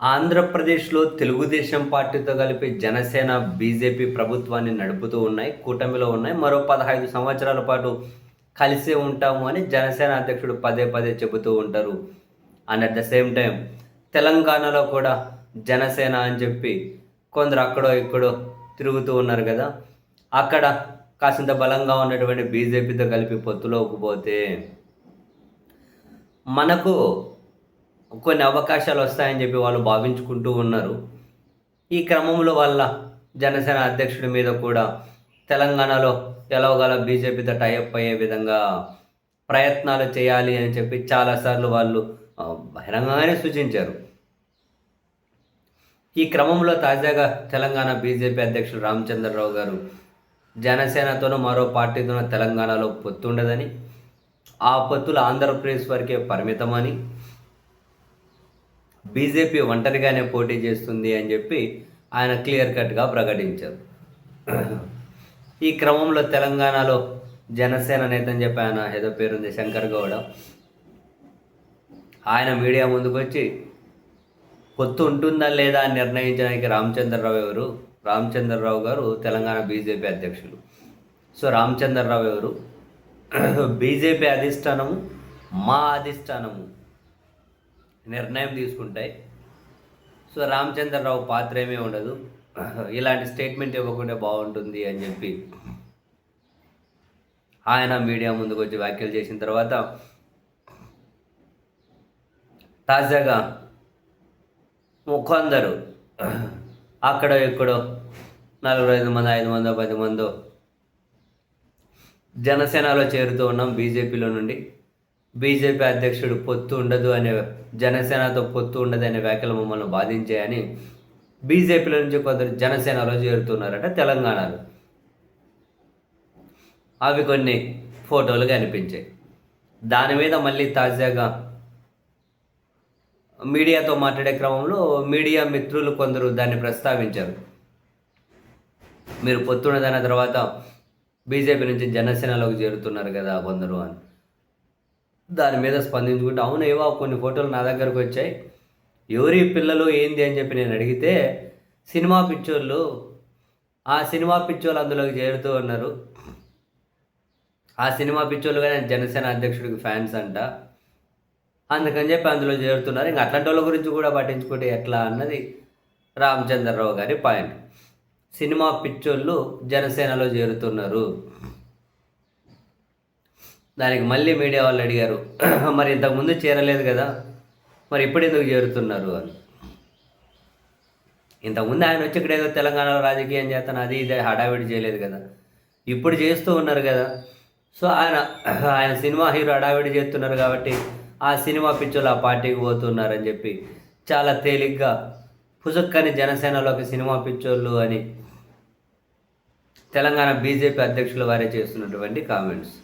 ఆంధ్రప్రదేశ్‌లో తెలుగుదేశం పార్టీతో కలిపి జనసేన, బీజేపీ ప్రభుత్వాన్ని నడుపుతూ ఉన్నాయి. కూటమిలో ఉన్నాయి. మరో 15 సంవత్సరాల పాటు కలిసే ఉంటాము అని జనసేన అధ్యక్షుడు పదే పదే చెబుతూ ఉంటారు. And at the same time తెలంగాణలో కూడా జనసేన అని చెప్పి కొందరు అక్కడో ఇక్కడో తిరుగుతూ ఉన్నారు కదా! అక్కడ కాసింత బలంగా ఉన్నటువంటి బీజేపీతో కలిపి పొత్తులోకి పోతే మనకు కొన్ని అవకాశాలు వస్తాయని చెప్పి వాళ్ళు భావించుకుంటూ ఉన్నారు. ఈ క్రమంలో వాళ్ళ జనసేన అధ్యక్షుడి మీద కూడా తెలంగాణలో ఎలాగోలా బీజేపీతో టైఅప్ అయ్యే విధంగా ప్రయత్నాలు చేయాలి అని చెప్పి చాలాసార్లు వాళ్ళు బహిరంగంగానే సూచించారు. ఈ క్రమంలో తాజాగా తెలంగాణ బీజేపీ అధ్యక్షుడు రామచంద్రరావు గారు జనసేనతోనూ మరో పార్టీతోనూ తెలంగాణలో పొత్తుండదని, ఆ పొత్తులు ఆంధ్రప్రదేశ్ వరకే పరిమితమని, బీజేపీ ఒంటరిగానే పోటీ చేస్తుంది అని చెప్పి ఆయన క్లియర్ కట్గా ప్రకటించారు. ఈ క్రమంలో తెలంగాణలో జనసేన నేత అని చెప్పి ఆయన ఏదో పేరుంది శంకర్ గౌడ, ఆయన మీడియా ముందుకొచ్చి పొత్తు ఉంటుందా లేదా అని నిర్ణయించడానికి రామచంద్రరావు గారు తెలంగాణ బీజేపీ అధ్యక్షులు. సో రామచంద్రరావు ఎవరు? బీజేపీ అధిష్టానము, మా అధిష్టానము నిర్ణయం తీసుకుంటాయి. సో రామచంద్రరావు పాత్ర ఏమీ ఉండదు, ఇలాంటి స్టేట్మెంట్ ఇవ్వకుంటే బాగుంటుంది అని చెప్పి ఆయన మీడియా ముందుకు వచ్చి వ్యాఖ్యలు చేసిన తర్వాత తాజాగా కొందరు అక్కడో ఇక్కడో 4-5 మంది, 5 మందో 10 మందో జనసేనలో చేరుతూ ఉన్నాం బీజేపీలో నుండి. బీజేపీ అధ్యక్షుడు పొత్తు ఉండదు అనే, జనసేనతో పొత్తు ఉండదు అనే వ్యాఖ్యలు మమ్మల్ని బాధించాయని బీజేపీలో నుంచి కొందరు జనసేనలో చేరుతున్నారట తెలంగాణలో. అవి కొన్ని ఫోటోలు కనిపించాయి. దాని మీద మళ్ళీ తాజాగా మీడియాతో మాట్లాడే క్రమంలో మీడియా మిత్రులు కొందరు దాన్ని ప్రస్తావించారు. మీరు పొత్తున్నదన్న తర్వాత బీజేపీ నుంచి జనసేనలోకి చేరుతున్నారు కదా కొందరు అని. దాని మీద స్పందించుకుంటే అవును ఏవో కొన్ని ఫోటోలు నా దగ్గరకు వచ్చాయి, ఎవరి పిల్లలు ఏంది అని చెప్పి నేను అడిగితే సినిమా పిచ్చోళ్ళు, ఆ సినిమా పిచ్చోళ్ళు అందులోకి చేరుతూ ఉన్నారు. ఆ సినిమా పిచ్చోళ్ళుగా జనసేన అధ్యక్షుడికి ఫ్యాన్స్ అంట, అందుకని చెప్పి అందులో చేరుతున్నారు. ఇంకా అట్లాంటి వాళ్ళ గురించి కూడా పట్టించుకుంటే ఎట్లా అన్నది రామచంద్రరావు గారి పాయింట్. సినిమా పిచ్చోళ్ళు జనసేనలో చేరుతున్నారు. దానికి మళ్ళీ మీడియా వాళ్ళు అడిగారు, మరి ఇంతకుముందు చేరలేదు కదా, మరి ఇప్పుడు ఎందుకు చేరుతున్నారు అని. ఇంతకుముందు ఆయన వచ్చి ఇక్కడ ఏదో తెలంగాణలో రాజకీయం చేస్తాను అది ఇదే హడావిడి చేయలేదు కదా, ఇప్పుడు చేస్తూ ఉన్నారు కదా. సో ఆయన సినిమా హీరో హడావిడి చేస్తున్నారు కాబట్టి ఆ సినిమా పిచ్చోళ్ళు ఆ పార్టీకి పోతున్నారని చెప్పి చాలా తేలిగ్గా పుసుక్కని జనసేనలోకి సినిమా పిచ్చోళ్ళు అని తెలంగాణ బీజేపీ అధ్యక్షుల వారే చేస్తున్నటువంటి కామెంట్స్.